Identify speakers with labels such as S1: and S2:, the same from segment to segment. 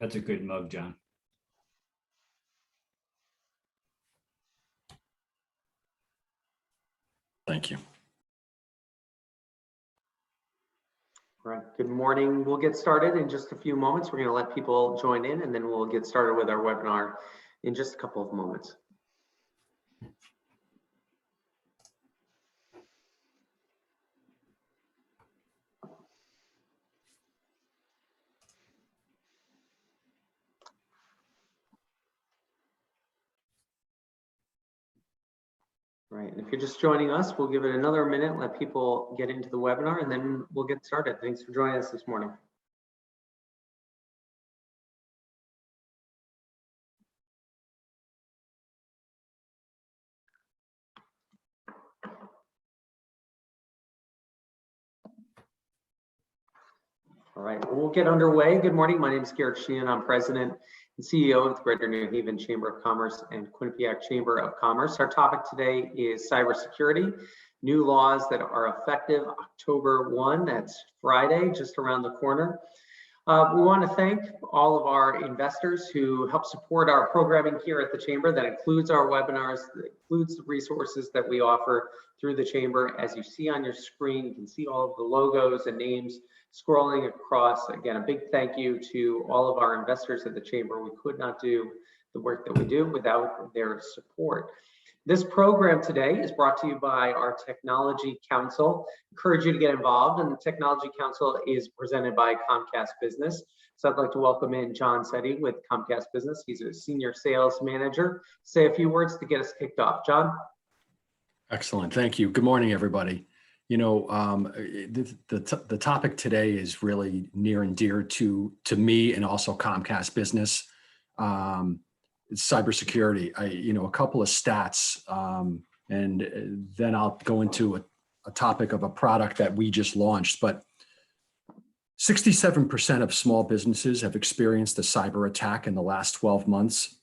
S1: That's a good mug, John.
S2: Thank you.
S3: All right, good morning. We'll get started in just a few moments. We're going to let people join in, and then we'll get started with our webinar in just a couple of moments. Right, and if you're just joining us, we'll give it another minute, let people get into the webinar, and then we'll get started. Thanks for joining us this morning. All right, we'll get underway. Good morning. My name is Garrett Sheehan. I'm President and CEO of the Greater New Haven Chamber of Commerce and Quinnipiac Chamber of Commerce. Our topic today is cybersecurity, new laws that are effective October 1. That's Friday, just around the corner. We want to thank all of our investors who help support our programming here at the Chamber. That includes our webinars, that includes the resources that we offer through the Chamber. As you see on your screen, you can see all of the logos and names scrolling across. Again, a big thank you to all of our investors at the Chamber. We could not do the work that we do without their support. This program today is brought to you by our Technology Council. Encourage you to get involved, and the Technology Council is presented by Comcast Business. So I'd like to welcome in John Setti with Comcast Business. He's a senior sales manager. Say a few words to get us kicked off. John?
S2: Excellent. Thank you. Good morning, everybody. You know, the topic today is really near and dear to me and also Comcast Business. It's cybersecurity. A couple of stats, and then I'll go into a topic of a product that we just launched. But 67% of small businesses have experienced a cyber attack in the last 12 months,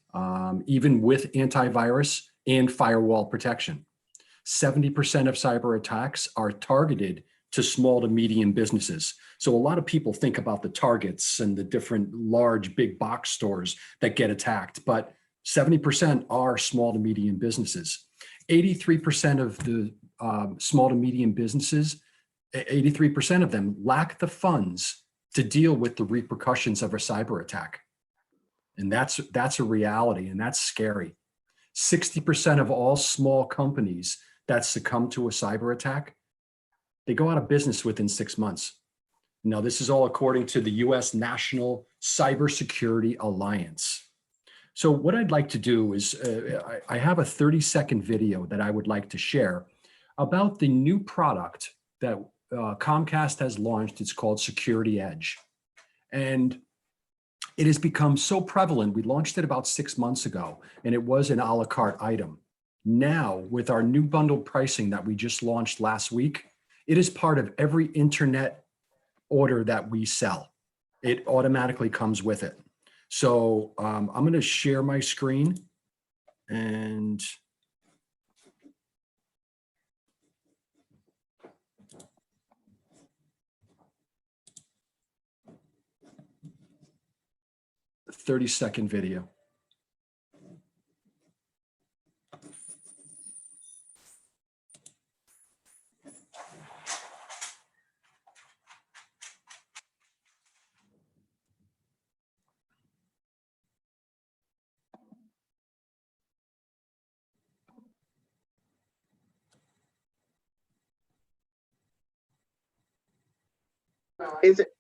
S2: even with antivirus and firewall protection. 70% of cyber attacks are targeted to small to medium businesses. So a lot of people think about the Targets and the different large big box stores that get attacked, but 70% are small to medium businesses. 83% of the small to medium businesses, 83% of them lack the funds to deal with the repercussions of a cyber attack. And that's a reality, and that's scary. 60% of all small companies that succumb to a cyber attack, they go out of business within 6 months. Now, this is all according to the U.S. National Cybersecurity Alliance. So what I'd like to do is, I have a 30-second video that I would like to share about the new product that Comcast has launched. It's called Security Edge. And it has become so prevalent. We launched it about 6 months ago, and it was an a la carte item. Now, with our new bundled pricing that we just launched last week, it is part of every internet order that we sell. It automatically comes with it. So I'm going to share my screen, and a 30-second video.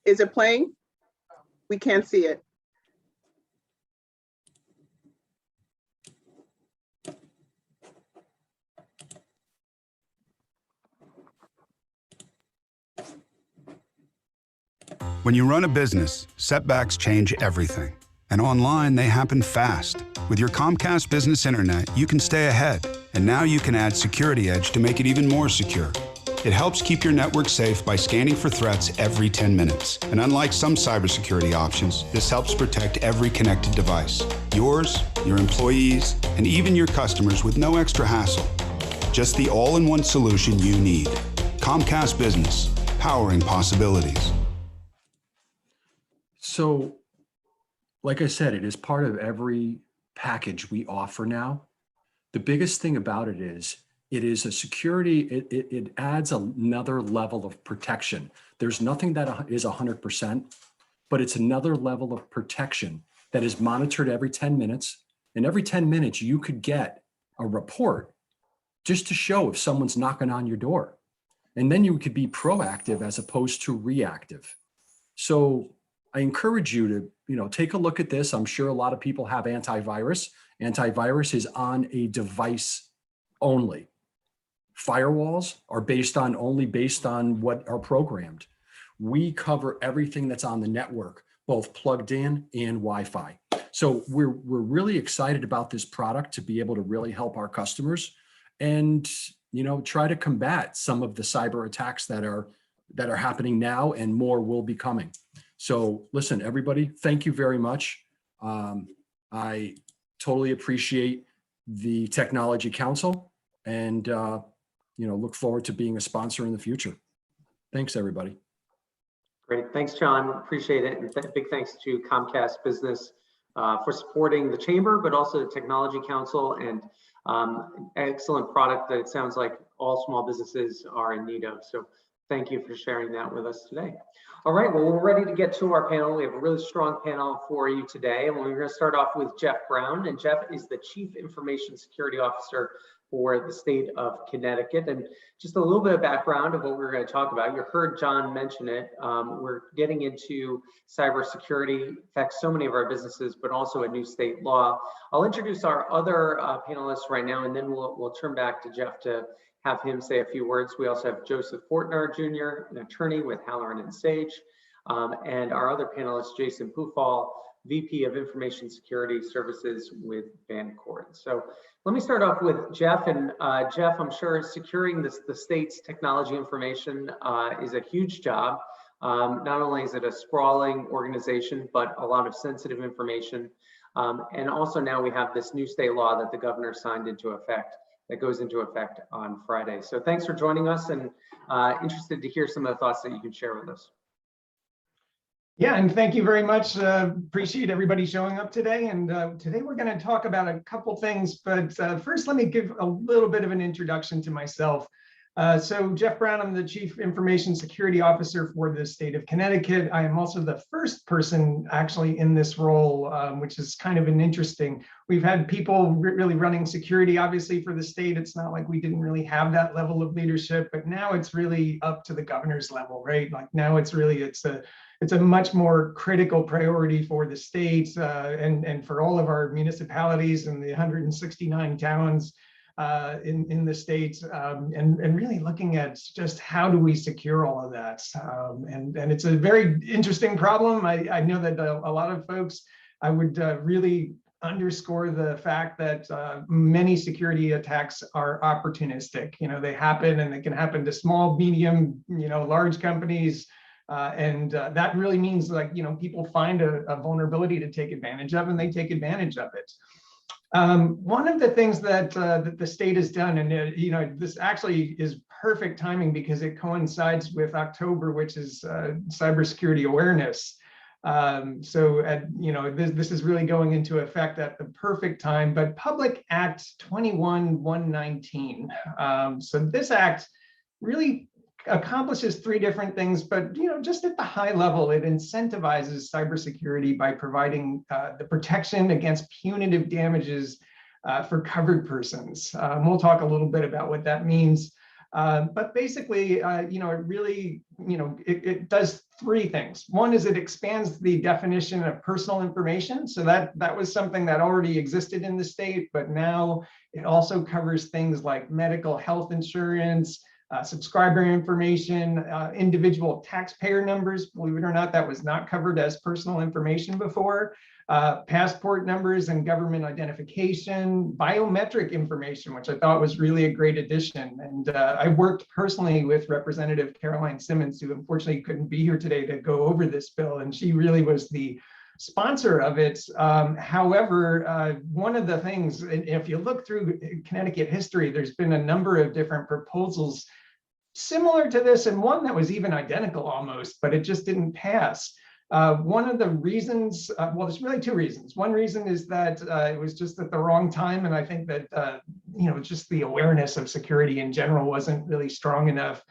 S4: Is it playing? We can't see it.
S5: When you run a business, setbacks change everything. And online, they happen fast. With your Comcast Business Internet, you can stay ahead. And now you can add Security Edge to make it even more secure. It helps keep your network safe by scanning for threats every 10 minutes. And unlike some cybersecurity options, this helps protect every connected device. Yours, your employees, and even your customers with no extra hassle. Just the all-in-one solution you need. Comcast Business, powering possibilities.
S2: So like I said, it is part of every package we offer now. The biggest thing about it is a security, it adds another level of protection. There's nothing that is 100%, but it's another level of protection that is monitored every 10 minutes. And every 10 minutes, you could get a report just to show if someone's knocking on your door. And then you could be proactive as opposed to reactive. So I encourage you to, take a look at this. I'm sure a lot of people have antivirus. Antivirus is on a device only. Firewalls are only based on what are programmed. We cover everything that's on the network, both plugged in and Wi-Fi. So we're really excited about this product to be able to really help our customers and try to combat some of the cyber attacks that are happening now, and more will be coming. So listen, everybody, thank you very much. I totally appreciate the Technology Council, and look forward to being a sponsor in the future. Thanks, everybody.
S3: Great, thanks, John. Appreciate it, and big thanks to Comcast Business for supporting the chamber, but also the Technology Council, and excellent product that it sounds like all small businesses are in need of. So thank you for sharing that with us today. All right, well, we're ready to get to our panel. We have a really strong panel for you today, and we're going to start off with Jeff Brown. And Jeff is the Chief Information Security Officer for the state of Connecticut. And just a little bit of background of what we're going to talk about. You heard John mention it. We're getting into cybersecurity, affects so many of our businesses, but also a new state law. I'll introduce our other panelists right now, and then we'll turn back to Jeff to have him say a few words. We also have Joseph Fortner Jr., an attorney with Halloran and Sage, and our other panelist, Jason Pufal, VP of Information Security Services with Bancord. So let me start off with Jeff. And Jeff, I'm sure securing the state's technology information is a huge job. Not only is it a sprawling organization, but a lot of sensitive information. And also now we have this new state law that the governor signed into effect that goes into effect on Friday. So thanks for joining us, and interested to hear some of the thoughts that you can share with us.
S1: Yeah, and thank you very much. Appreciate everybody showing up today. And today we're going to talk about a couple things, but first let me give a little bit of an introduction to myself. So Jeff Brown, I'm the Chief Information Security Officer for the state of Connecticut. I am also the first person actually in this role, which is kind of an interesting. We've had people really running security, obviously, for the state. It's not like we didn't really have that level of leadership, but now it's really up to the governor's level, right? Like now it's a much more critical priority for the state and for all of our municipalities and the 169 towns in the states, and really looking at just how do we secure all of that. And it's a very interesting problem. I know that a lot of folks, I would really underscore the fact that many security attacks are opportunistic. They happen, and they can happen to small, medium, large companies. And that really means people find a vulnerability to take advantage of, and they take advantage of it. One of the things that the state has done, and this actually is perfect timing because it coincides with October, which is cybersecurity awareness. This is really going into effect at the perfect time. But Public Act 21-119. So this act really accomplishes three different things, but just at the high level, it incentivizes cybersecurity by providing the protection against punitive damages for covered persons. We'll talk a little bit about what that means, but basically, it really, it does three things. One is it expands the definition of personal information, so that was something that already existed in the state, but now it also covers things like medical health insurance, subscriber information, individual taxpayer numbers. Believe it or not, that was not covered as personal information before. Passport numbers and government identification, biometric information, which I thought was really a great addition. And I worked personally with Representative Caroline Simmons, who unfortunately couldn't be here today to go over this bill, and she really was the sponsor of it. However, one of the things, if you look through Connecticut history, there's been a number of different proposals similar to this, and one that was even identical almost, but it just didn't pass. One of the reasons, well, there's really two reasons. One reason is that it was just at the wrong time. And I think that, just the awareness of security in general wasn't really strong enough.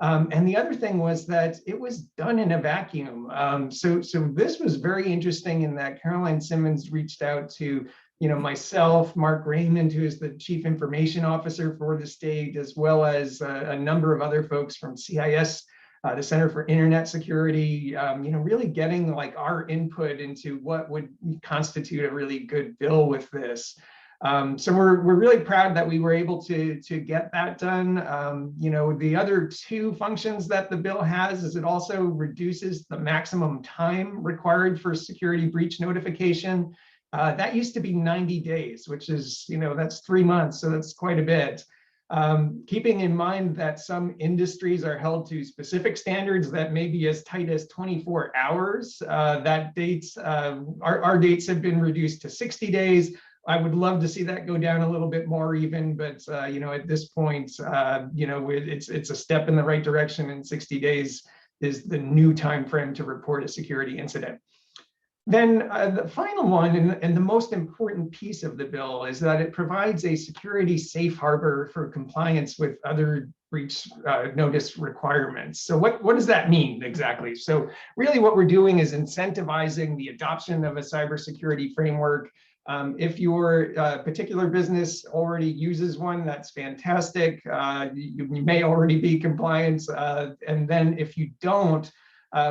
S1: And the other thing was that it was done in a vacuum. So this was very interesting in that Caroline Simmons reached out to myself, Mark Raymond, who is the Chief Information Officer for the state, as well as a number of other folks from CIS, the Center for Internet Security, really getting like our input into what would constitute a really good bill with this. So we're really proud that we were able to get that done. The other two functions that the bill has is it also reduces the maximum time required for security breach notification. That used to be 90 days, which is, that's 3 months. So that's quite a bit. Keeping in mind that some industries are held to specific standards that may be as tight as 24 hours, that dates, our dates have been reduced to 60 days. I would love to see that go down a little bit more even, but at this point, it's a step in the right direction, and 60 days is the new time frame to report a security incident. Then the final one and the most important piece of the bill is that it provides a security safe harbor for compliance with other breach notice requirements. So what does that mean exactly? So really what we're doing is incentivizing the adoption of a cybersecurity framework. If your particular business already uses one, that's fantastic. You may already be compliant. And then if you don't,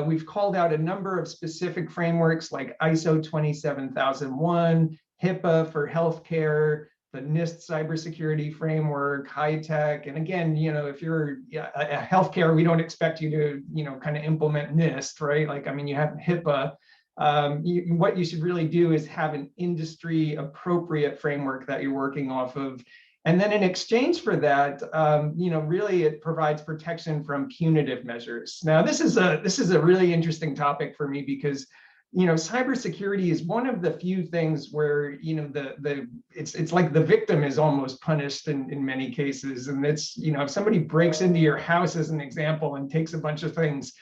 S1: we've called out a number of specific frameworks like ISO 27001, HIPAA for healthcare, the NIST cybersecurity framework, high tech. And again, if you're a healthcare, we don't expect you to, kind of implement NIST, right? Like, I mean, you have HIPAA. What you should really do is have an industry appropriate framework that you're working off of. And then in exchange for that, really it provides protection from punitive measures. Now, this is a really interesting topic for me because, cybersecurity is one of the few things where, it's like the victim is almost punished in many cases. And it's, if somebody breaks into your house as an example and takes a bunch of things,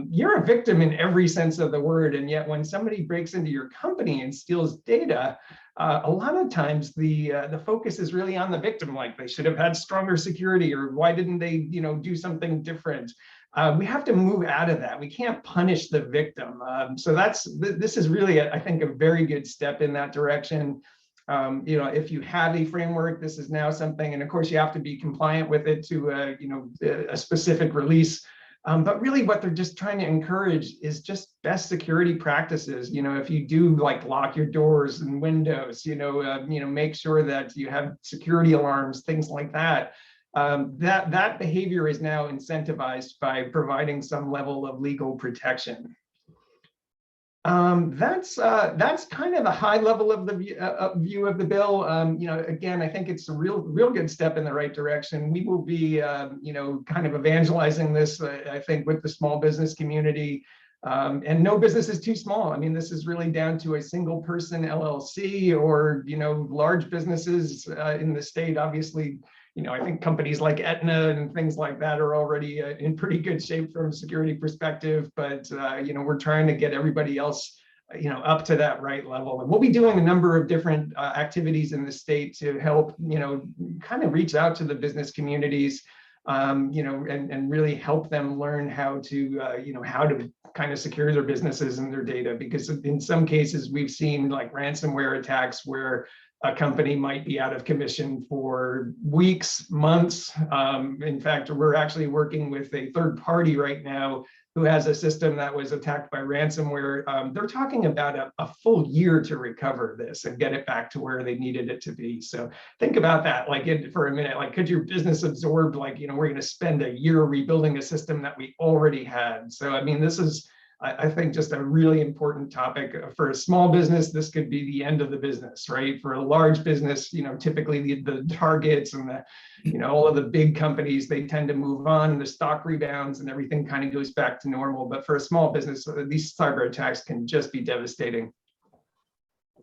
S1: you're a victim in every sense of the word. And yet when somebody breaks into your company and steals data, a lot of times the focus is really on the victim, like they should have had stronger security, or why didn't they, do something different? We have to move out of that. We can't punish the victim. So this is really, I think, a very good step in that direction. If you have a framework, this is now something, and of course you have to be compliant with it to, a specific release. But really what they're just trying to encourage is just best security practices. If you do like lock your doors and windows, make sure that you have security alarms, things like that. That behavior is now incentivized by providing some level of legal protection. That's kind of a high level of the view of the bill. Again, I think it's a real good step in the right direction. We will be, kind of evangelizing this, I think, with the small business community. And no business is too small. I mean, this is really down to a single person LLC or, large businesses in the state. Obviously, I think companies like Aetna and things like that are already in pretty good shape from a security perspective, but we're trying to get everybody else, up to that right level. And we'll be doing a number of different activities in the state to help, kind of reach out to the business communities, and really help them learn how to, how to kind of secure their businesses and their data. Because in some cases we've seen like ransomware attacks where a company might be out of commission for weeks, months. In fact, we're actually working with a third party right now who has a system that was attacked by ransomware. They're talking about a full year to recover this and get it back to where they needed it to be. So think about that, for a minute, could your business absorb, we're going to spend a year rebuilding a system that we already had. So, I mean, this is, I think, just a really important topic. For a small business, this could be the end of the business, right? For a large business, typically the targets and the, all of the big companies, they tend to move on and the stock rebounds and everything kind of goes back to normal. But for a small business, these cyber attacks can just be devastating.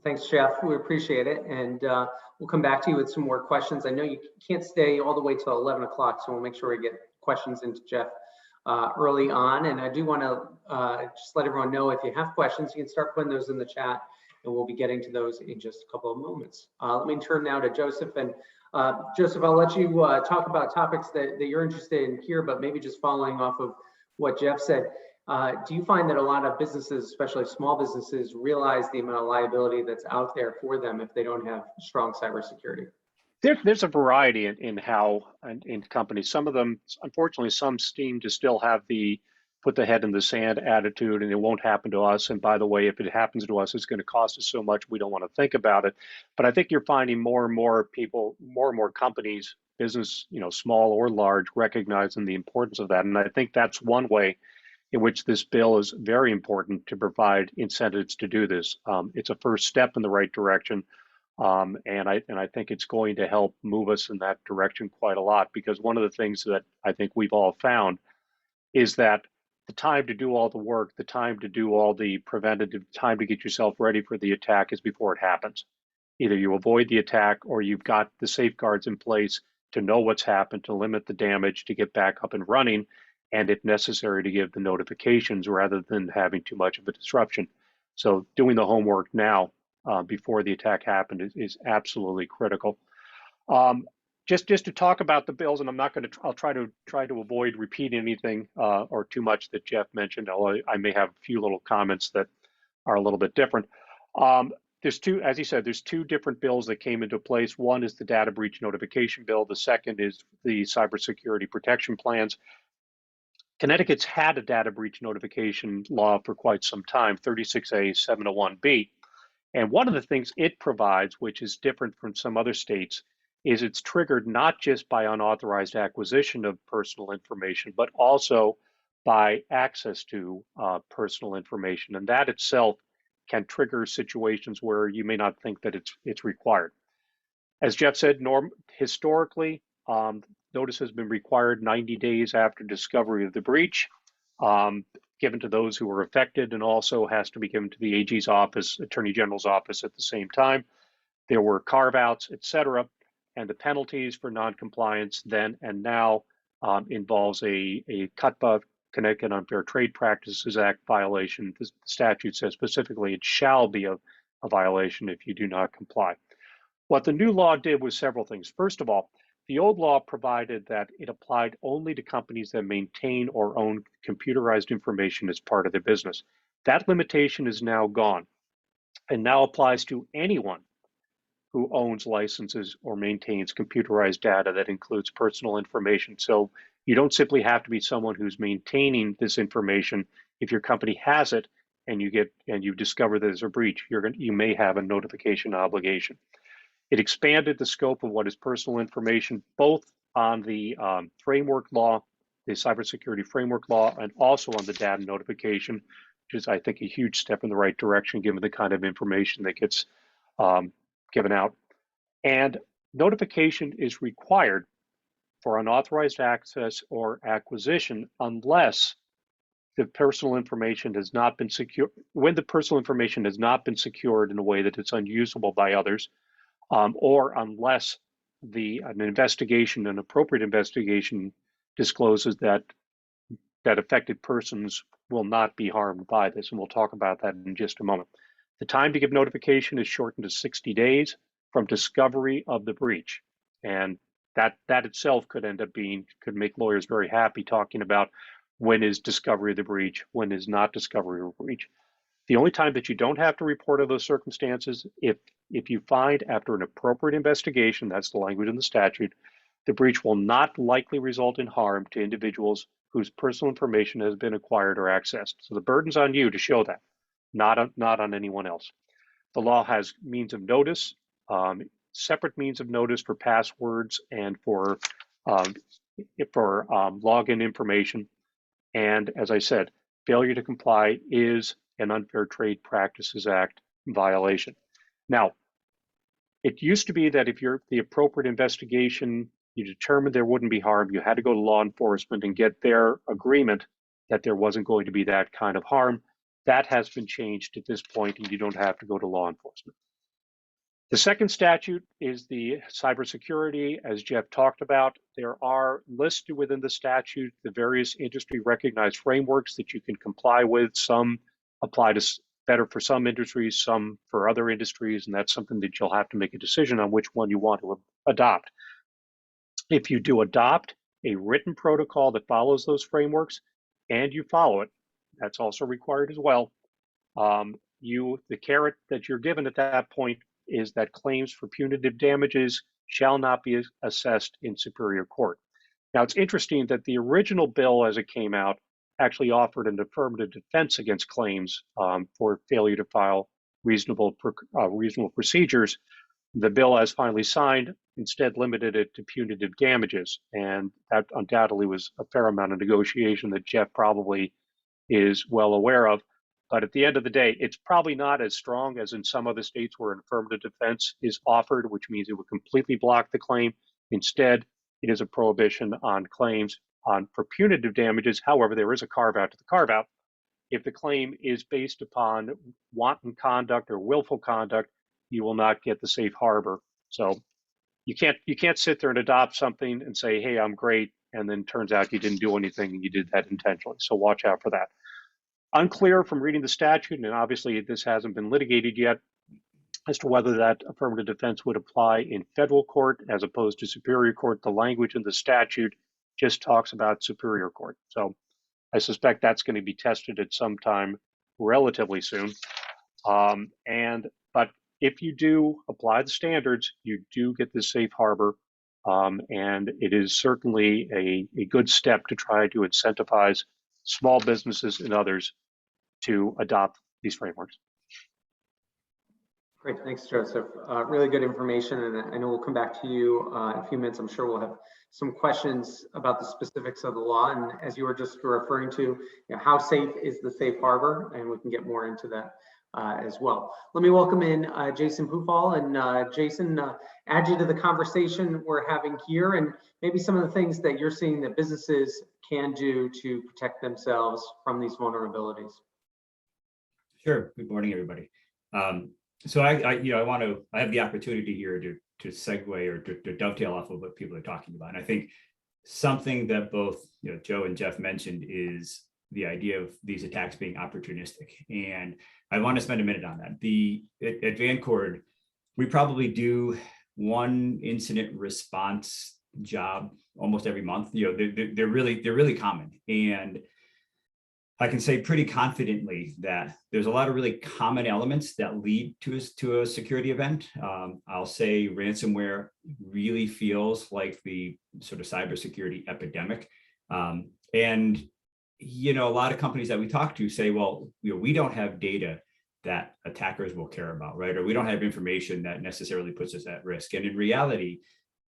S3: Thanks, Jeff. We appreciate it. And we'll come back to you with some more questions. I know you can't stay all the way till 11 o'clock, so we'll make sure we get questions into Jeff early on. And I do want to just let everyone know, if you have questions, you can start putting those in the chat, and we'll be getting to those in just a couple of moments. Let me turn now to Joseph. And Joseph, I'll let you talk about topics that you're interested in here, but maybe just following off of what Jeff said. Do you find that a lot of businesses, especially small businesses, realize the amount of liability that's out there for them if they don't have strong cybersecurity?
S6: There's a variety in how in companies. Some of them, unfortunately, some seem to still have the put the head in the sand attitude, and it won't happen to us. And by the way, if it happens to us, it's going to cost us so much we don't want to think about it. But I think you're finding more and more people, more and more companies, business, small or large, recognizing the importance of that. And I think that's one way in which this bill is very important to provide incentives to do this. It's a first step in the right direction. And I think it's going to help move us in that direction quite a lot, because one of the things that I think we've all found is that the time to do all the work, the time to do all the preventative, time to get yourself ready for the attack is before it happens. Either you avoid the attack or you've got the safeguards in place to know what's happened, to limit the damage, to get back up and running, and if necessary, to give the notifications rather than having too much of a disruption. So doing the homework now before the attack happened is absolutely critical. Just to talk about the bills, and I'm not going to. I'll try to avoid repeating anything or too much that Jeff mentioned. Although I may have a few little comments that are a little bit different. There's two, as he said, there's two different bills that came into place. One is the data breach notification bill. The second is the cybersecurity protection plans. Connecticut's had a data breach notification law for quite some time, 36A 701B. And one of the things it provides, which is different from some other states, is it's triggered not just by unauthorized acquisition of personal information, but also by access to personal information. And that itself can trigger situations where you may not think that it's required. As Jeff said, historically, notice has been required 90 days after discovery of the breach, given to those who were affected, and also has to be given to the AG's office, Attorney General's office at the same time. There were carve-outs, et cetera, and the penalties for noncompliance then and now involves a CUTPA, Connecticut Unfair Trade Practices Act violation. The statute says specifically it shall be a violation if you do not comply. What the new law did was several things. First of all, the old law provided that it applied only to companies that maintain or own computerized information as part of their business. That limitation is now gone and now applies to anyone who owns licenses or maintains computerized data that includes personal information. So you don't simply have to be someone who's maintaining this information. If your company has it and you discover there's a breach, you may have a notification obligation. It expanded the scope of what is personal information, both on the framework law, the cybersecurity framework law, and also on the data notification, which is, I think, a huge step in the right direction given the kind of information that gets given out. And notification is required for unauthorized access or acquisition unless the personal information has not been secure, when the personal information has not been secured in a way that it's unusable by others, or unless an appropriate investigation discloses that affected persons will not be harmed by this. And we'll talk about that in just a moment. The time to give notification is shortened to 60 days from discovery of the breach. And that itself could make lawyers very happy talking about when is discovery of the breach, when is not discovery of a breach. The only time that you don't have to report of those circumstances, if you find after an appropriate investigation, that's the language in the statute, the breach will not likely result in harm to individuals whose personal information has been acquired or accessed. So the burden's on you to show that, not on anyone else. The law has means of notice, separate means of notice for passwords and for login information. And as I said, failure to comply is an Unfair Trade Practices Act violation. Now, it used to be that if you're the appropriate investigation, you determined there wouldn't be harm, you had to go to law enforcement and get their agreement that there wasn't going to be that kind of harm. That has been changed at this point, and you don't have to go to law enforcement. The second statute is the cybersecurity, as Jeff talked about. There are listed within the statute the various industry recognized frameworks that you can comply with. Some apply to better for some industries, some for other industries, and that's something that you'll have to make a decision on which one you want to adopt. If you do adopt a written protocol that follows those frameworks and you follow it, that's also required as well. The carrot that you're given at that point is that claims for punitive damages shall not be assessed in Superior Court. Now, it's interesting that the original bill as it came out actually offered an affirmative defense against claims for failure to file reasonable procedures. The bill, as finally signed, instead limited it to punitive damages, and that undoubtedly was a fair amount of negotiation that Jeff probably is well aware of. But at the end of the day, it's probably not as strong as in some other states where an affirmative defense is offered, which means it would completely block the claim. Instead, it is a prohibition on claims for punitive damages. However, there is a carve out to the carve out. If the claim is based upon wanton conduct or willful conduct, you will not get the safe harbor. So you can't sit there and adopt something and say, hey, I'm great, and then turns out you didn't do anything and you did that intentionally. So watch out for that. Unclear from reading the statute, and obviously this hasn't been litigated yet, as to whether that affirmative defense would apply in federal court as opposed to Superior Court. The language in the statute just talks about Superior Court. So I suspect that's going to be tested at some time relatively soon. But if you do apply the standards, you do get the safe harbor. And it is certainly a good step to try to incentivize small businesses and others to adopt these frameworks.
S3: Great, thanks, Joseph. Really good information, and I know we'll come back to you in a few minutes. I'm sure we'll have some questions about the specifics of the law, and as you were just referring to, how safe is the safe harbor, and we can get more into that as well. Let me welcome in Jason Pufal, and Jason, add you to the conversation we're having here, and maybe some of the things that you're seeing that businesses can do to protect themselves from these vulnerabilities.
S7: Sure. Good morning, everybody. So I have the opportunity here to segue or to dovetail off of what people are talking about. And I think something that both Joe and Jeff mentioned is the idea of these attacks being opportunistic. And I want to spend a minute on that. At Vancord, we probably do one incident response job almost every month. They're really common. And I can say pretty confidently that there's a lot of really common elements that lead to a security event. I'll say ransomware really feels like the sort of cybersecurity epidemic. And a lot of companies that we talk to say, well, we don't have data that attackers will care about, right? Or we don't have information that necessarily puts us at risk. And in reality,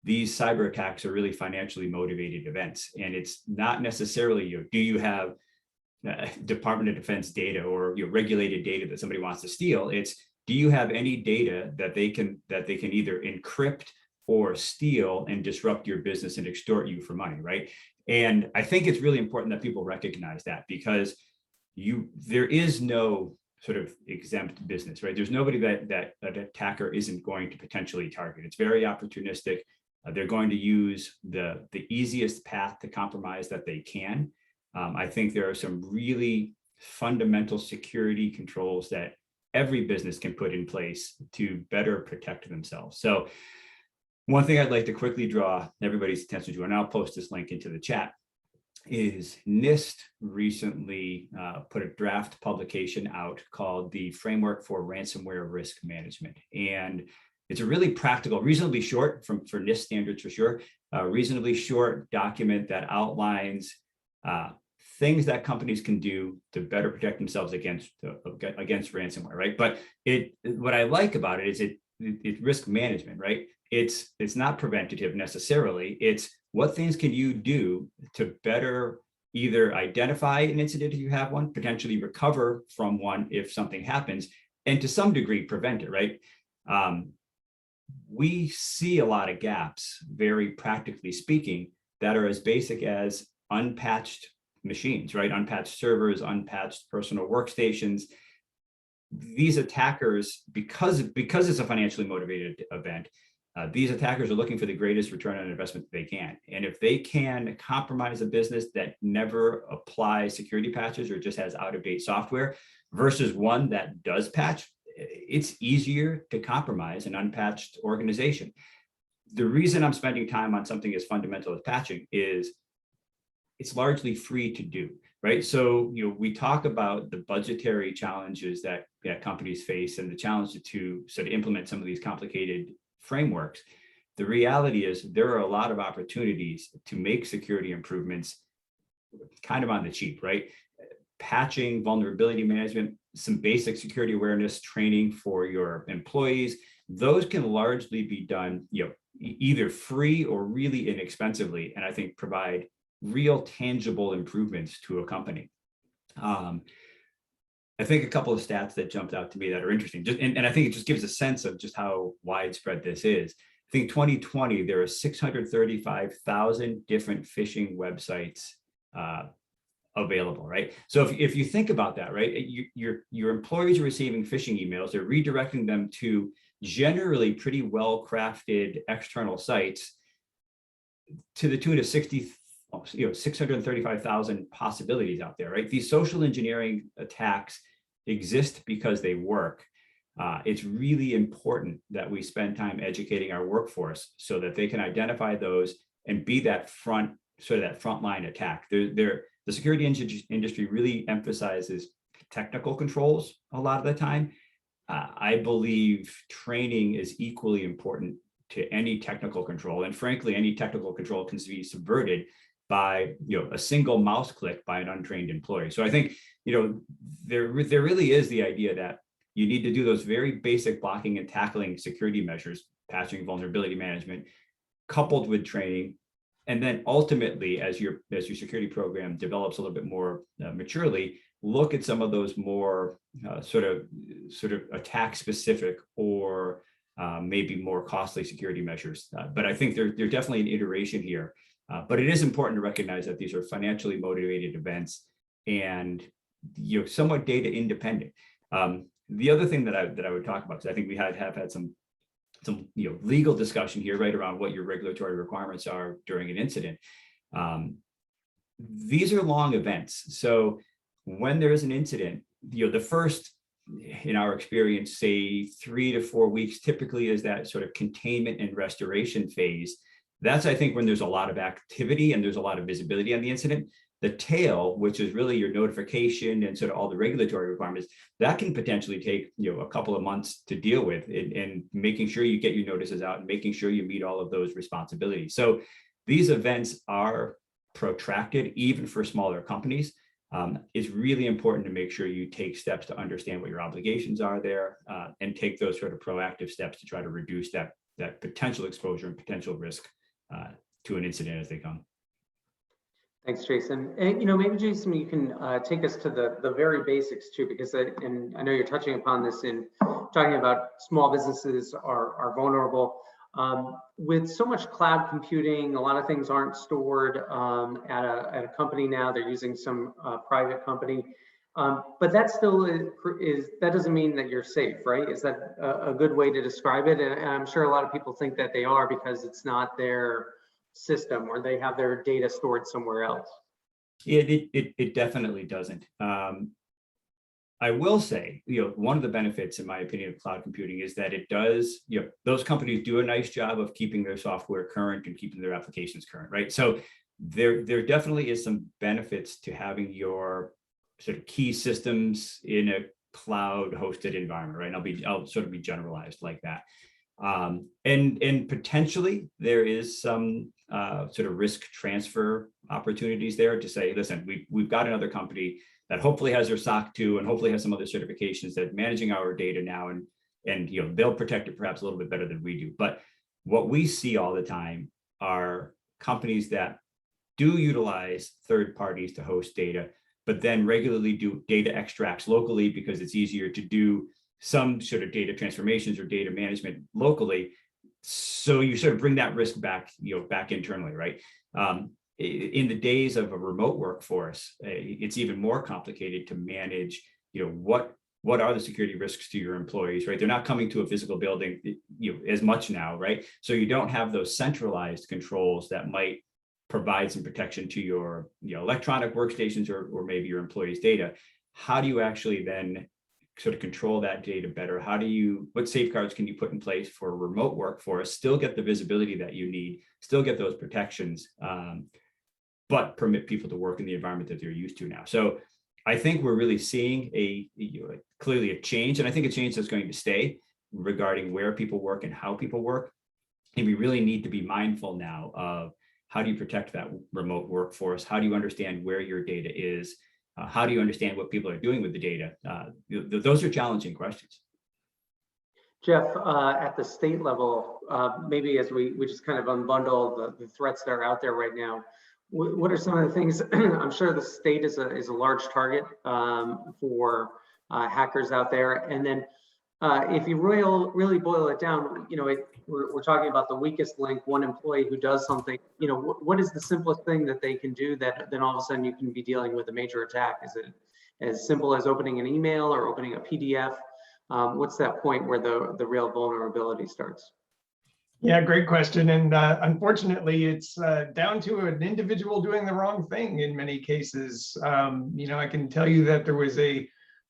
S7: these cyber attacks are really financially motivated events. And it's not necessarily, do you have Department of Defense data or regulated data that somebody wants to steal? It's, do you have any data that they can either encrypt or steal and disrupt your business and extort you for money, right? And I think it's really important that people recognize that, because there is no sort of exempt business, right? There's nobody that an attacker isn't going to potentially target. It's very opportunistic. They're going to use the easiest path to compromise that they can. I think there are some really fundamental security controls that every business can put in place to better protect themselves. So one thing I'd like to quickly draw everybody's attention to, and I'll post this link into the chat, is NIST recently put a draft publication out called the Framework for Ransomware Risk Management. And it's a really practical, reasonably short, for NIST standards for sure, reasonably short document that outlines things that companies can do to better protect themselves against ransomware, right? But what I like about it is it's risk management, right? It's not preventative necessarily. It's what things can you do to better either identify an incident if you have one, potentially recover from one if something happens, and to some degree prevent it, right? We see a lot of gaps, very practically speaking, that are as basic as unpatched machines, right? Unpatched servers, unpatched personal workstations. these attackers, because it's a financially motivated event, these attackers are looking for the greatest return on investment that they can. And if they can compromise a business that never applies security patches or just has out-of-date software versus one that does patch, it's easier to compromise an unpatched organization. The reason I'm spending time on something as fundamental as patching is it's largely free to do, right? So, we talk about the budgetary challenges that companies face and the challenge to sort of implement some of these complicated frameworks. The reality is there are a lot of opportunities to make security improvements kind of on the cheap, right? Patching, vulnerability management, some basic security awareness training for your employees, those can largely be done, either free or really inexpensively, and I think provide real tangible improvements to a company. I think a couple of stats that jumped out to me that are interesting, and I think it just gives a sense of just how widespread this is. I think 2020, there are 635,000 different phishing websites available, right? So if you think about that, right, your employees are receiving phishing emails, they're redirecting them to generally pretty well-crafted external sites to the tune of 635,000 possibilities out there, right? These social engineering attacks exist because they work. It's really important that we spend time educating our workforce so that they can identify those and be that frontline attack. The security industry really emphasizes technical controls a lot of the time. I believe training is equally important to any technical control, and frankly, any technical control can be subverted by a single mouse click by an untrained employee. So I think there really is the idea that you need to do those very basic blocking and tackling security measures, patching, vulnerability management, coupled with training, and then ultimately, as your security program develops a little bit more maturely, look at some of those more sort of attack specific or maybe more costly security measures. But I think there's definitely an iteration here. But it is important to recognize that these are financially motivated events and somewhat data independent. The other thing that I would talk about, because I think we have had some legal discussion here, right, around what your regulatory requirements are during an incident. These are long events. So when there is an incident, the first, in our experience, say 3 to 4 weeks, typically is that sort of containment and restoration phase. That's, I think, when there's a lot of activity and there's a lot of visibility on the incident. The tail, which is really your notification and sort of all the regulatory requirements, that can potentially take a couple of months to deal with, and making sure you get your notices out and making sure you meet all of those responsibilities. So these events are protracted, even for smaller companies. It's really important to make sure you take steps to understand what your obligations are there, and take those sort of proactive steps to try to reduce that potential exposure and potential risk to an incident as they come.
S3: Thanks, Jason. And maybe Jason, you can take us to the very basics too, because and I know you're touching upon this in talking about small businesses are vulnerable. With so much cloud computing, a lot of things aren't stored at a company now. They're using some private company, but that still that doesn't mean that you're safe, right? Is that a good way to describe it? And I'm sure a lot of people think that they are because it's not their system or they have their data stored somewhere else.
S7: It definitely doesn't. I will say, one of the benefits, in my opinion, of cloud computing is that it does, those companies do a nice job of keeping their software current and keeping their applications current, right? So there definitely is some benefits to having your sort of key systems in a cloud hosted environment, right? And I'll sort of be generalized like that. And potentially there is some sort of risk transfer opportunities there to say, listen, we've got another company that hopefully has their SOC 2 and hopefully has some other certifications that managing our data now, and they'll protect it perhaps a little bit better than we do. But what we see all the time are companies that do utilize third parties to host data, but then regularly do data extracts locally because it's easier to do some sort of data transformations or data management locally. So you sort of bring that risk back, back internally, right? In the days of a remote workforce, it's even more complicated to manage, what what are the security risks to your employees, right? They're not coming to a physical building, as much now, right? So you don't have those centralized controls that might provide some protection to your electronic workstations or maybe your employees' data. How do you actually then sort of control that data better? What safeguards can you put in place for remote workforce, still get the visibility that you need, still get those protections, but permit people to work in the environment that they're used to now? So I think we're really seeing clearly a change, and I think a change that's going to stay regarding where people work and how people work. And we really need to be mindful now of how do you protect that remote workforce? How do you understand where your data is? How do you understand what people are doing with the data? Those are challenging questions.
S3: Jeff, at the state level, maybe as we just kind of unbundle the threats that are out there right now, what are some of the things? I'm sure the state is a large target for hackers out there. And then if you really boil it down, we're talking about the weakest link, one employee who does something. What is the simplest thing that they can do that then all of a sudden you can be dealing with a major attack? Is it as simple as opening an email or opening a PDF? What's that point where the real vulnerability starts?
S1: Yeah, great question. And unfortunately, it's down to an individual doing the wrong thing in many cases. I can tell you that there was a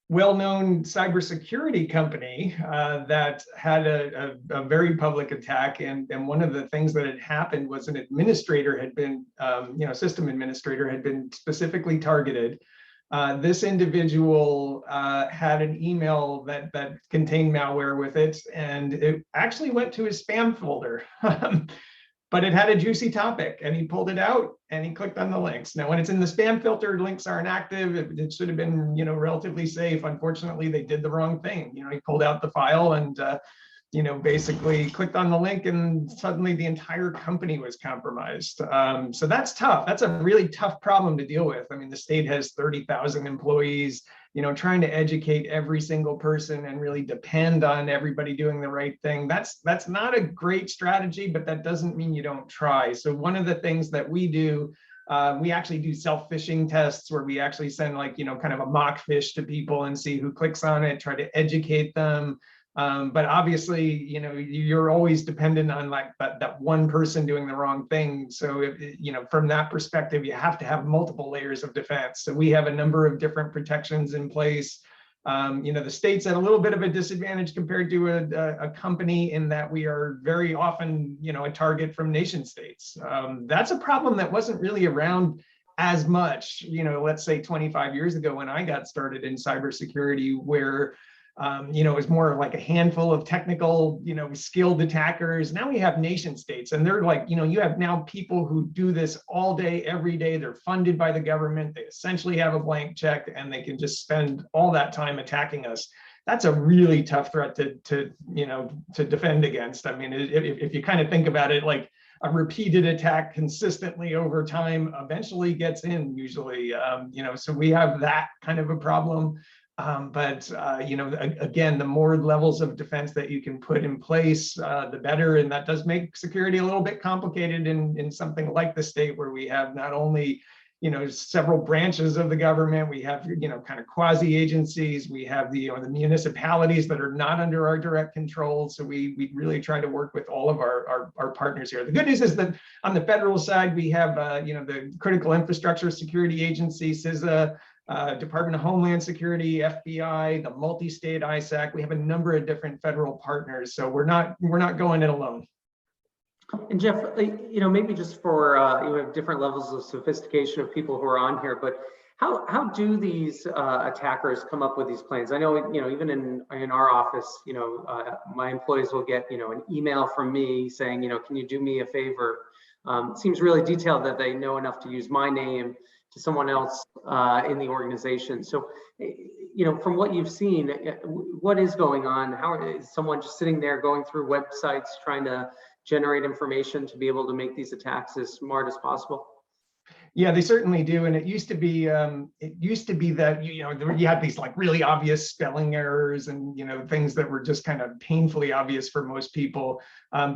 S1: well-known cybersecurity company that had a very public attack. And one of the things that had happened was an administrator had been, system administrator had been specifically targeted. This individual had an email that contained malware with it, and it actually went to his spam folder. But it had a juicy topic, and he pulled it out and he clicked on the links. Now, when it's in the spam filter, links aren't active. It should have been, relatively safe. Unfortunately, they did the wrong thing. He pulled out the file and, basically clicked on the link, and suddenly the entire company was compromised. So that's tough. That's a really tough problem to deal with. I mean, the state has 30,000 employees. Trying to educate every single person and really depend on everybody doing the right thing. That's not a great strategy, but that doesn't mean you don't try. So one of the things that we do, we actually do self-phishing tests where we actually send kind of a mock phish to people and see who clicks on it, try to educate them. But obviously, you're always dependent on that one person doing the wrong thing. So, from that perspective, you have to have multiple layers of defense. So we have a number of different protections in place. The state's at a little bit of a disadvantage compared to a company in that we are very often, a target from nation states. That's a problem that wasn't really around as much, let's say 25 years ago when I got started in cybersecurity, where it was more of like a handful of technical, skilled attackers. Now we have nation states, and they're like, you have now people who do this all day, every day. They're funded by the government. They essentially have a blank check, and they can just spend all that time attacking us. That's a really tough threat to defend against. I mean, if you kind of think about it, like a repeated attack consistently over time eventually gets in usually, so we have that kind of a problem. But again, the more levels of defense that you can put in place, the better. And that does make security a little bit complicated in something like the state, where we have not only, several branches of the government, we have, kind of quasi agencies, we have the municipalities that are not under our direct control. So we really try to work with all of our partners here. The good news is that on the federal side, we have, the Critical Infrastructure Security Agency, CISA, Department of Homeland Security, FBI, the multi-state ISAC. We have a number of different federal partners, so we're not going it alone.
S3: And Jeff, maybe just for you have different levels of sophistication of people who are on here, but how do these attackers come up with these plans? I know, even in our office, my employees will get, an email from me saying, can you do me a favor? It seems really detailed that they know enough to use my name to someone else in the organization. So, from what you've seen, what is going on? How is someone just sitting there going through websites trying to generate information to be able to make these attacks as smart as possible?
S1: Yeah, they certainly do. And it used to be that, you had these like really obvious spelling errors and, things that were just kind of painfully obvious for most people.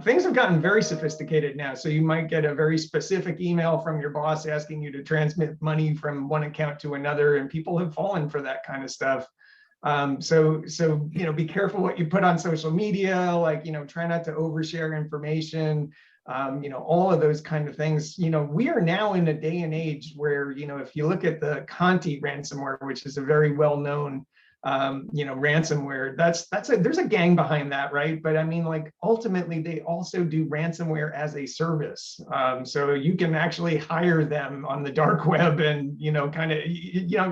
S1: Things have gotten very sophisticated now. So you might get a very specific email from your boss asking you to transmit money from one account to another, and people have fallen for that kind of stuff. So be careful what you put on social media, like, try not to overshare information, all of those kind of things. We are now in a day and age where, if you look at the Conti ransomware, which is a very well-known ransomware, there's a gang behind that, right? But I mean, like, ultimately they also do ransomware as a service. So you can actually hire them on the dark web and,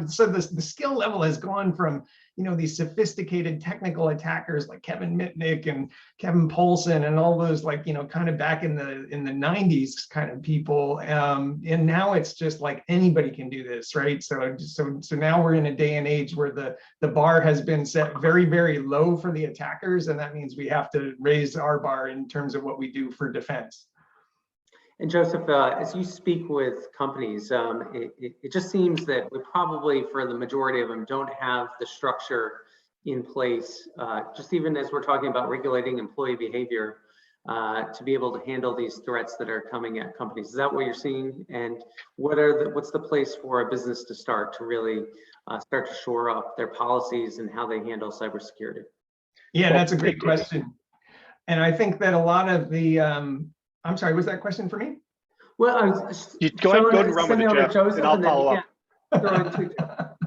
S1: so the skill level has gone from, these sophisticated technical attackers like Kevin Mitnick and Kevin Polson and all those, like, kind of back in the 90s kind of people. And now it's just like anybody can do this, right? So now we're in a day and age where the bar has been set very, very low for the attackers. And that means we have to raise our bar in terms of what we do for defense.
S3: And Joseph, as you speak with companies, it just seems that we probably, for the majority of them, don't have the structure in place, just even as we're talking about regulating employee behavior, to be able to handle these threats that are coming at companies. Is that what you're seeing? And what's the place for a business to start to really start to shore up their policies and how they handle cybersecurity?
S1: Yeah, that's a great question. And I think that a lot of the, I'm sorry, was that question for me?
S3: Well, I was
S6: go ahead and run with it, Jeff, and I'll follow up.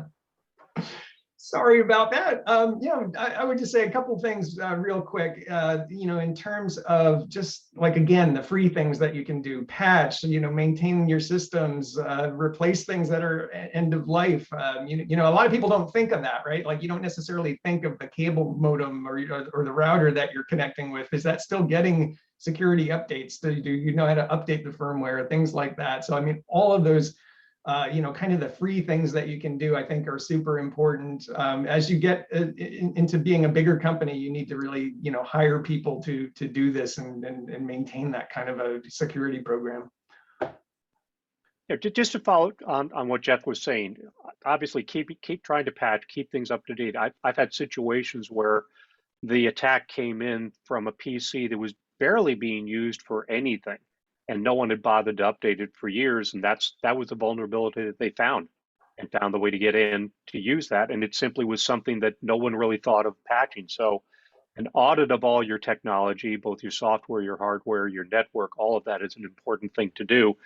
S1: Sorry about that. I would just say a couple things real quick. In terms of just like, again, the free things that you can do, patch, maintain your systems, replace things that are end of life. A lot of people don't think of that, right? Like, you don't necessarily think of the cable modem or the router that you're connecting with. Is that still getting security updates? Do you know how to update the firmware, things like that? So, I mean, all of those kind of the free things that you can do, I think, are super important. As you get into being a bigger company, you need to really, hire people to do this and maintain that kind of a security program.
S6: Yeah, just to follow on what Jeff was saying, obviously keep trying to patch, keep things up to date. I've had situations where the attack came in from a PC that was barely being used for anything, and no one had bothered to update it for years. And that was the vulnerability that they found, and found the way to get in to use that. And it simply was something that no one really thought of patching. So an audit of all your technology, both your software, your hardware, your network, all of that is an important thing to do.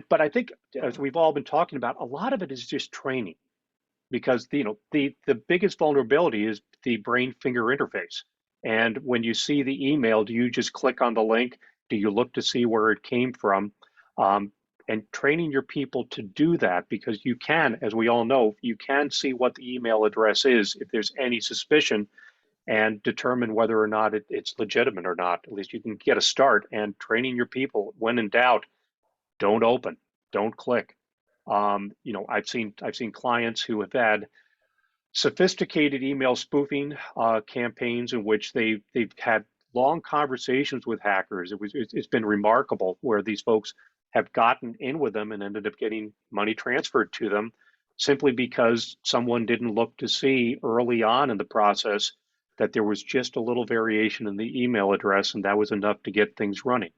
S6: But I think, as we've all been talking about, a lot of it is just training, because the biggest vulnerability is the brain finger interface. And when you see the email, do you just click on the link? Do you look to see where it came from? And training your people to do that, because you can, as we all know, you can see what the email address is if there's any suspicion, and determine whether or not it's legitimate or not. At least you can get a start. And training your people, when in doubt, don't open, don't click. I've seen clients who have had sophisticated email spoofing campaigns in which they've had long conversations with hackers. It's been remarkable, where these folks have gotten in with them and ended up getting money transferred to them, simply because someone didn't look to see early on in the process that there was just a little variation in the email address, and that was enough to get things running.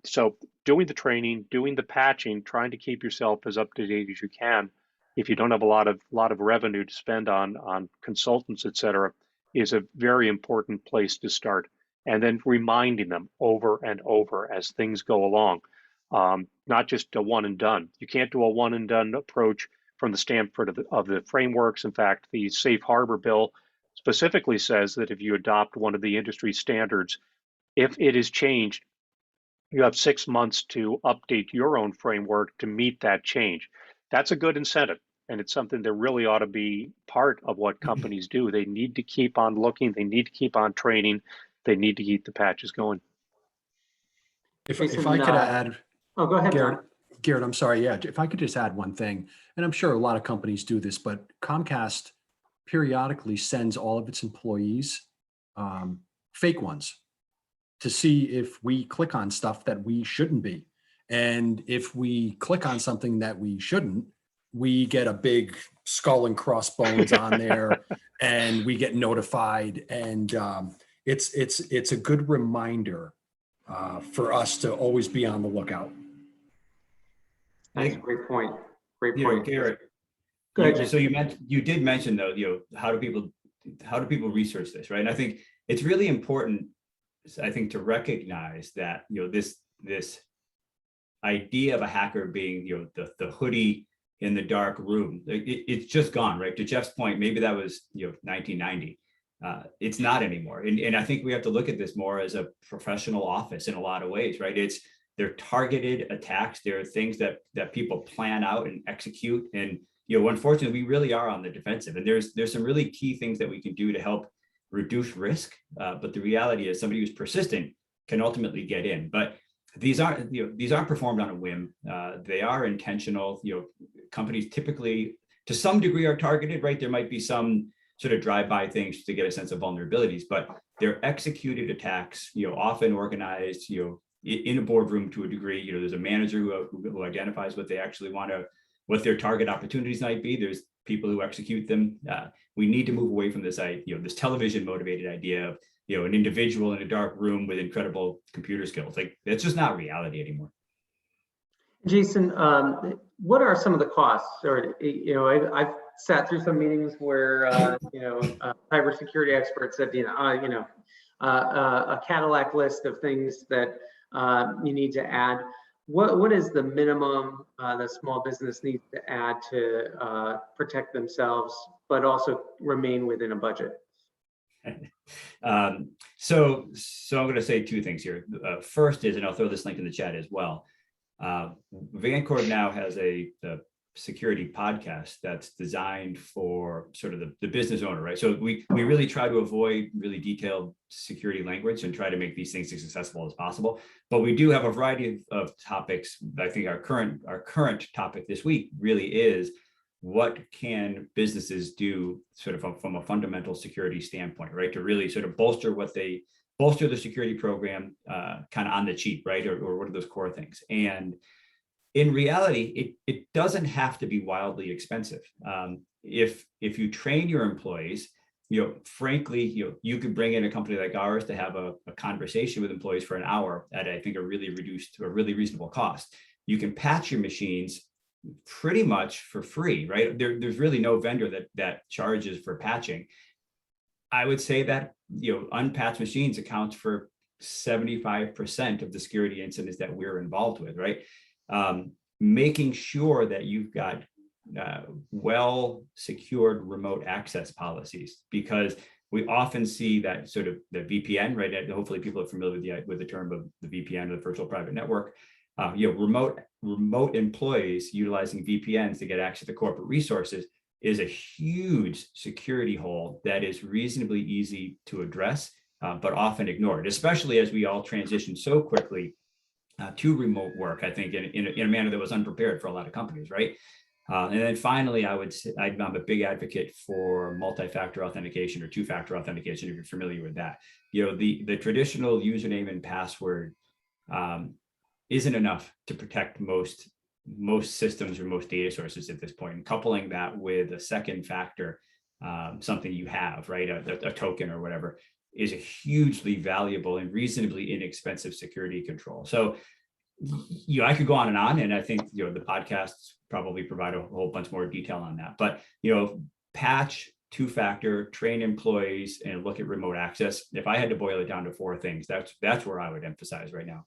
S6: So doing the training, doing the patching, trying to keep yourself as up to date as you can, if you don't have a lot of revenue to spend on consultants, et cetera, is a very important place to start. And then reminding them over and over as things go along, not just a one and done. You can't do a one and done approach from the standpoint of the frameworks. In fact, the Safe Harbor bill specifically says that if you adopt one of the industry standards, if it is changed, you have 6 months to update your own framework to meet that change. That's a good incentive, and it's something that really ought to be part of what companies do. They need to keep on looking, they need to keep on training, they need to keep the patches going.
S2: If I could add,
S3: oh, go ahead,
S2: Garrett, I'm sorry. Yeah, if I could just add one thing, and I'm sure a lot of companies do this, but Comcast periodically sends all of its employees fake ones, to see if we click on stuff that we shouldn't be. And if we click on something that we shouldn't, we get a big skull and crossbones on there, and we get notified. And it's a good reminder for us to always be on the lookout.
S3: That's a great point. Great point,
S7: Garrett.
S3: Go ahead,
S7: So you did mention though, how do people research this, right? And I think it's really important, I think, to recognize that, this idea of a hacker being, the hoodie in the dark room, it's just gone, right? To Jeff's point, maybe that was, 1990. It's not anymore. And I think we have to look at this more as a professional office in a lot of ways, right? They're targeted attacks. There are things that people plan out and execute. And, unfortunately, we really are on the defensive. And there's some really key things that we can do to help reduce risk. But the reality is somebody who's persistent can ultimately get in. But these aren't performed on a whim. They are intentional. Companies typically, to some degree, are targeted, right? There might be some sort of drive-by things to get a sense of vulnerabilities, but they're executed attacks, often organized, in a boardroom to a degree. There's a manager who identifies what they actually what their target opportunities might be. There's people who execute them. We need to move away from this this television motivated idea of an individual in a dark room with incredible computer skills. Like, that's just not reality anymore.
S3: Jason, what are some of the costs? Or I've sat through some meetings where cybersecurity experts said a Cadillac list of things that you need to add. What is the minimum that small business needs to add to protect themselves, but also remain within a budget?
S7: So I'm going to say two things here. First is, and I'll throw this link in the chat as well. Vancorp now has a security podcast that's designed for sort of the business owner, right? So we really try to avoid really detailed security language and try to make these things as accessible as possible. But we do have a variety of topics. I think our current topic this week really is, what can businesses do sort of from a fundamental security standpoint, right? To really sort of bolster the security program kind of on the cheap, right? Or what are those core things? And in reality, it doesn't have to be wildly expensive. If you train your employees, frankly, you could bring in a company like ours to have a conversation with employees for an hour at, I think, a really reduced or really reasonable cost. You can patch your machines pretty much for free, right? There's really no vendor that charges for patching. I would say that unpatched machines account for 75% of the security incidents that we're involved with, right? Making sure that you've got well secured remote access policies, because we often see that sort of the VPN, right? And hopefully people are familiar with the term of the VPN, or the virtual private network. Remote employees utilizing VPNs to get access to corporate resources is a huge security hole that is reasonably easy to address, but often ignored, especially as we all transition so quickly to remote work, I think, in a manner that was unprepared for a lot of companies, right? And then finally, I would say I'm a big advocate for multi-factor authentication, or two-factor authentication, if you're familiar with that. The traditional username and password isn't enough to protect most systems or most data sources at this point. And coupling that with a second factor, something you have, right, a token or whatever, is a hugely valuable and reasonably inexpensive security control. So, I could go on, and I think the podcasts probably provide a whole bunch more detail on that. But patch, two-factor, train employees, and look at remote access. If I had to boil it down to four things, that's where I would emphasize right now.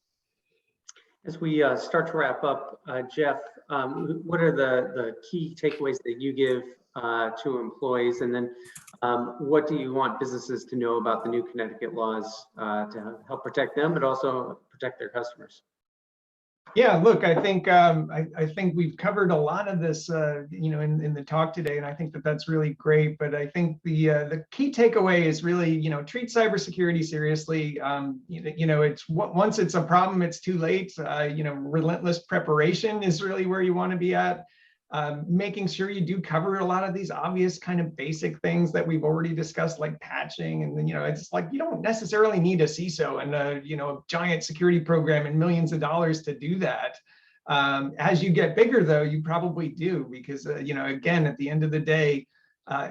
S3: As we start to wrap up, Jeff, what are the key takeaways that you give to employees? And then what do you want businesses to know about the new Connecticut laws to help protect them, but also protect their customers?
S1: Yeah, look, I think we've covered a lot of this, in the talk today, and I think that's really great. But I think the key takeaway is really, treat cybersecurity seriously. It's once it's a problem, it's too late. Relentless preparation is really where you want to be at. Making sure you do cover a lot of these obvious kind of basic things that we've already discussed, like patching. And then, it's like, you don't necessarily need a CISO and a giant security program and millions of dollars to do that. As you get bigger, though, you probably do, because, again, at the end of the day,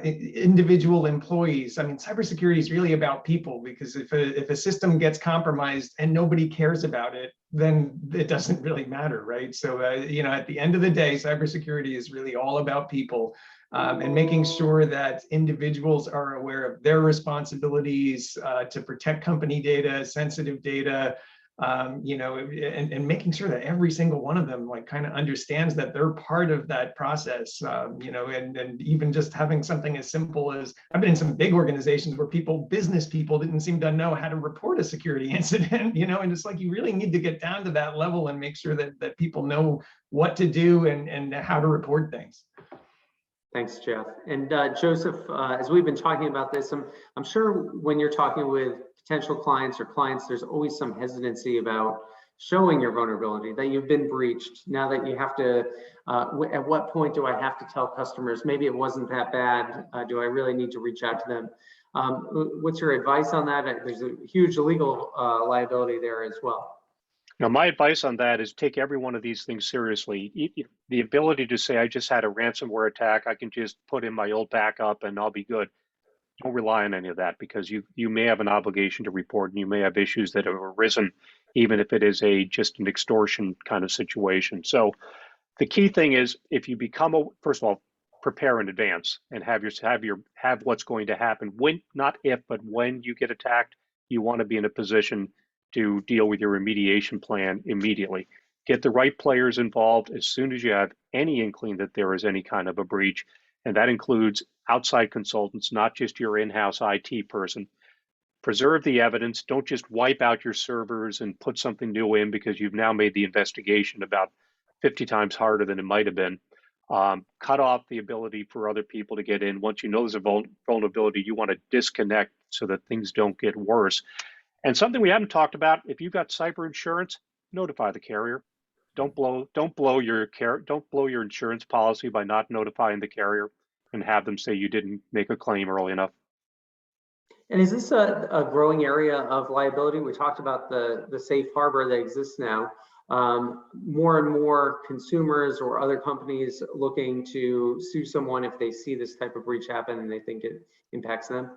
S1: individual employees. I mean, cybersecurity is really about people, because if a system gets compromised and nobody cares about it, then it doesn't really matter, right? So, you know, at the end of the day, cybersecurity is really all about people, and making sure that individuals are aware of their responsibilities to protect company data, sensitive data, you know, and making sure that every single one of them like kind of understands that they're part of that process, you know, and even just having something as simple as, I've been in some big organizations where business people didn't seem to know how to report a security incident, you know, and it's like, you really need to get down to that level and make sure that people know what to do and how to report things.
S3: Thanks, Jeff. And Joseph, as we've been talking about this, I'm sure when you're talking with potential clients or clients, there's always some hesitancy about showing your vulnerability, that you've been breached. Now that you have to, at what point do I have to tell customers, maybe it wasn't that bad? Do I really need to reach out to them? What's your advice on that? There's a huge legal liability there as well.
S6: Now, my advice on that is take every one of these things seriously. The ability to say, I just had a ransomware attack, I can just put in my old backup and I'll be good. Don't rely on any of that, because you may have an obligation to report, and you may have issues that have arisen, even if it is just an extortion kind of situation. So the key thing is, if you become first of all, prepare in advance and have what's going to happen when, not if, but when you get attacked. You want to be in a position to deal with your remediation plan immediately. Get the right players involved as soon as you have any inkling that there is any kind of a breach. And that includes outside consultants, not just your in-house IT person. Preserve the evidence. Don't just wipe out your servers and put something new in because you've now made the investigation about 50 times harder than it might have been. Cut off the ability for other people to get in. Once you know there's a vulnerability, you want to disconnect so that things don't get worse. And something we haven't talked about, if you've got cyber insurance, notify the carrier. Don't blow your insurance policy by not notifying the carrier and have them say you didn't make a claim early enough.
S3: And is this a growing area of liability? We talked about the safe harbor that exists now. More and more consumers or other companies looking to sue someone if they see this type of breach happen and they think it impacts them?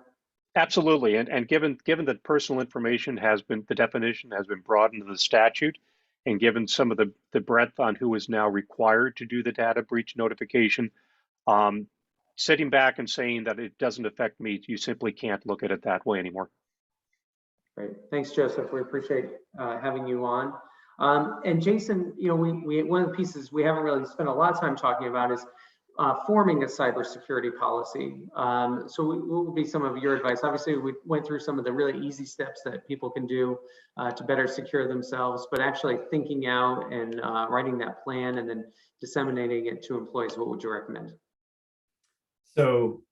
S6: Absolutely, and given that personal information the definition has been broadened in the statute, and given some of the breadth on who is now required to do the data breach notification, sitting back and saying that it doesn't affect me, you simply can't look at it that way anymore.
S3: Great, thanks, Joseph. We appreciate having you on. And Jason, you know, one of the pieces we haven't really spent a lot of time talking about is forming a cybersecurity policy. So what would be some of your advice? Obviously, we went through some of the really easy steps that people can do to better secure themselves, but actually thinking out and writing that plan and then disseminating it to employees, what would you recommend?
S7: So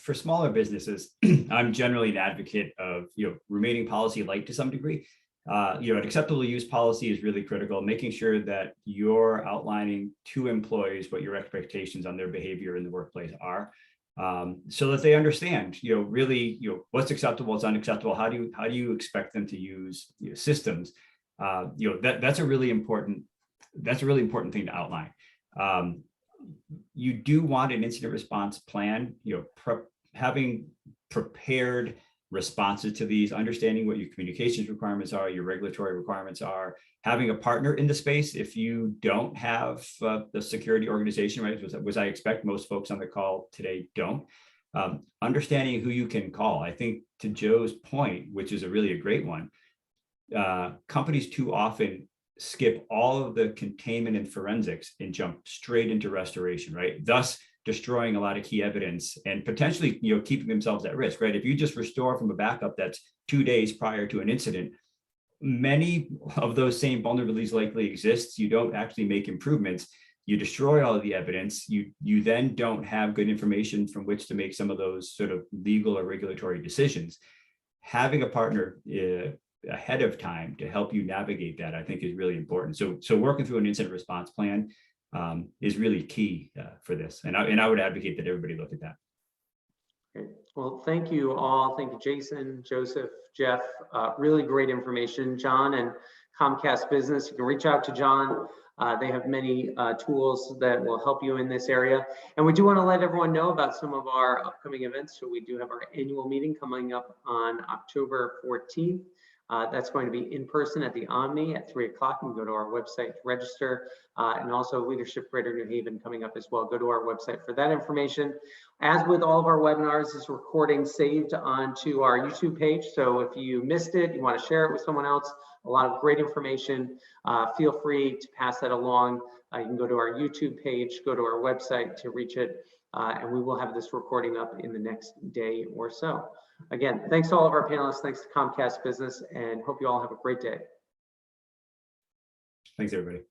S7: for smaller businesses, I'm generally an advocate of remaining policy light to some degree. An acceptable use policy is really critical, making sure that you're outlining to employees what your expectations on their behavior in the workplace are, so that they understand, really, what's acceptable, what's unacceptable. How do you expect them to use systems? That's a really important thing to outline. You do want an incident response plan, having prepared responses to these, understanding what your communications requirements are, your regulatory requirements are, having a partner in the space. If you don't have the security organization, right, which I expect most folks on the call today don't, understanding who you can call. I think to Joe's point, which is a great one, companies too often skip all of the containment and forensics and jump straight into restoration, right? Thus destroying a lot of key evidence and potentially, keeping themselves at risk, right? If you just restore from a backup that's 2 days prior to an incident, many of those same vulnerabilities likely exist. You don't actually make improvements. You destroy all of the evidence. You then don't have good information from which to make some of those sort of legal or regulatory decisions. Having a partner ahead of time to help you navigate that, I think, is really important. So working through an incident response plan is really key for this. And I would advocate that everybody look at that.
S3: Great. Well, thank you all. Thank you, Jason, Joseph, Jeff. Really great information. John and Comcast Business, you can reach out to John They have many tools that will help you in this area. And we do want to let everyone know about some of our upcoming events. So we do have our annual meeting coming up on October 14th. That's going to be in person at the Omni at 3 o'clock. You can go to our website to register, and also Leadership Greater New Haven coming up as well. Go to our website for that information. As with all of our webinars, this recording saved onto our YouTube page. So if you missed it, you want to share it with someone else, a lot of great information. Feel free to pass that along. You can go to our YouTube page, go to our website to reach it, and we will have this recording up in the next day or so. Again, thanks to all of our panelists, thanks to Comcast Business, and hope you all have a great day.
S7: Thanks, everybody.